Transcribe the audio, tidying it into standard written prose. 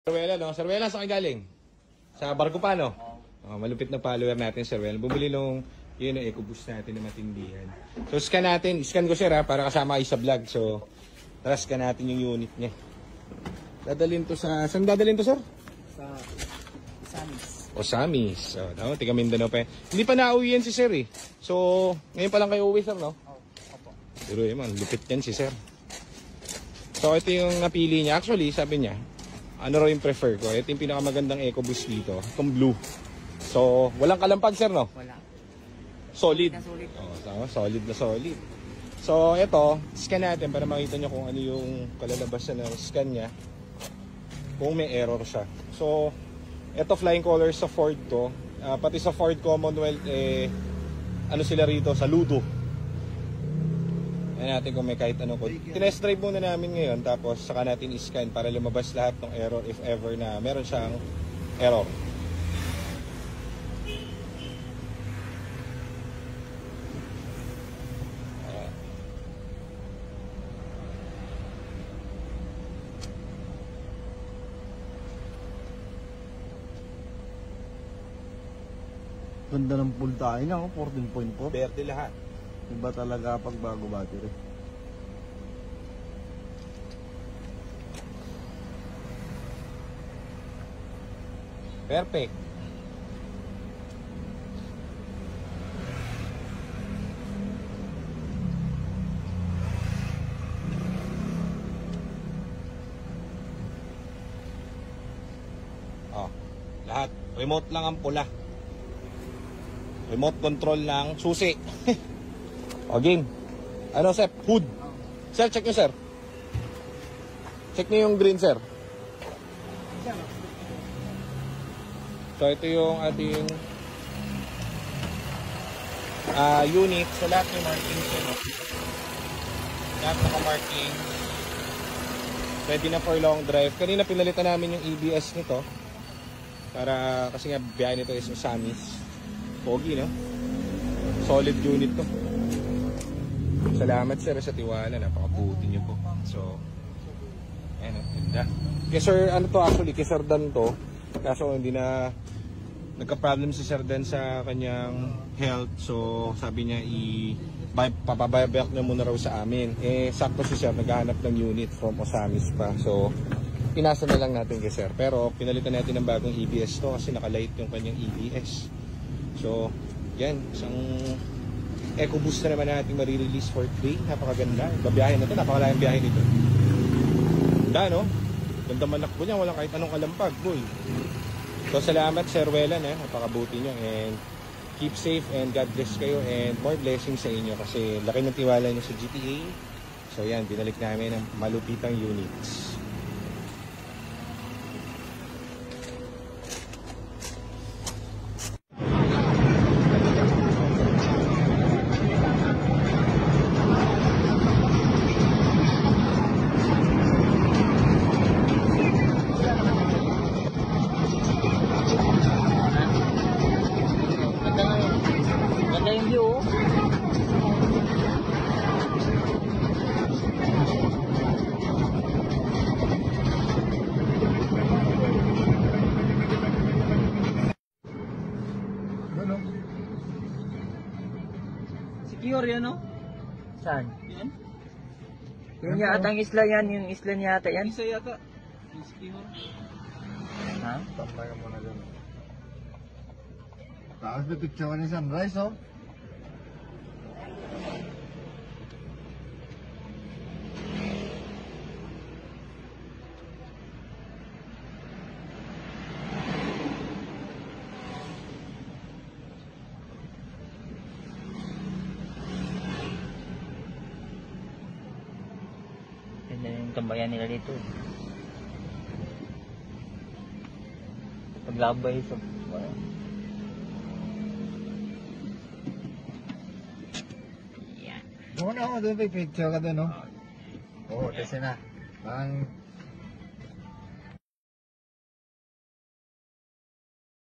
Sir no? Sir Wela, saan kayo galing? Sa barko pa, no? Oh, malupit na follower natin, Sir Wela. Bumili nung yun ang EcoBoost natin na matindihan. So, scan natin. Scan ko, sir, ha, para kasama kayo sa vlog. So, tara, scan natin yung unit niya. Dadalhin to sa... Saan dadalhin to, sir? Sa Samis. O, Samis. So, no, tiga Mindanao pa. Hindi pa nauwi yan si sir, eh. So, ngayon pa lang kayo uwi, sir, no? Opo. Pero yun, man, lupit yan si sir. So, ito yung napili niya. Actually, sabi niya, ano raw yung prefer ko? Ito yung pinakamagandang EcoBoost dito. Itong blue. So, walang kalampag, sir, no? Wala. Solid. Solid. Oh, tama, solid na solid. So, ito, scan natin para makita nyo kung ano yung kalalabasan ng scan niya. Kung may error siya. So, ito flying colors sa Ford to. Pati sa Ford Commonwealth, ano sila rito? Saludo. Ayan natin kung may kahit ano code. Tinest drive muna namin ngayon, tapos saka natin i-scan para lumabas lahat ng error if ever na meron siyang error. Ganda ng full tayo niya, 14.4. Berde lahat. Iba talaga pag bago battery. Perfect. Oh, lahat. Remote lang ang pula. Remote control lang susi. O, game. Ano, sir? Hood. Sir, check nyo, sir. Check nyo yung green, sir. So, ito yung ating unit. So, lahat may markings yun. No? Lahat naka-marking. Ready na for long drive. Kanina pinalitan namin yung EBS nito. Para, kasi nga, biyahe nito is Samis. Pogi, no? Solid unit to. Salamat, sir, sa tiwala. Napakabuti niyo po. So, ayan, ganda. Kaya sir, ano to actually, kay Sir Dan to. Kaso hindi na nagka-problem si Sir Dan sa kanyang health. So, sabi niya papabayback niya muna raw sa amin. Sakto si Sir, naghahanap ng unit from Osamis pa. So, pinasa na lang natin kay Sir. Pero, pinalitan natin ng bagong EBS to kasi nakalight yung kanyang EBS. So, yan. Isang EcoBoost na naman natin marirelease for today. Napakaganda. Babiyahin na ito. Napakalayang biyahe nito. Ganda, no? Ganda manakbo niya. Walang kahit anong kalampag. Boy. So, salamat, Sir Wela, na. Napakabuti niyo. And keep safe and God bless kayo. And more blessings sa inyo. Kasi laki ng tiwala niyo sa GTA. So, yan. Binalik namin ng malupitang units. Ganda yung view. Ano? Secure yan, no? Saan? Yan. Yan Ano? yata ang isla yan. Yung isla niya yata yan. Isa yata. Secure. Ha? Tambay ka muna dyan. Taas na picture ka ni sunrise, oh. Ganda yung tambayan nila dito. Paglabay sa... Muna ako doon, picture ka doon, oh. Oo, kasi na. Ang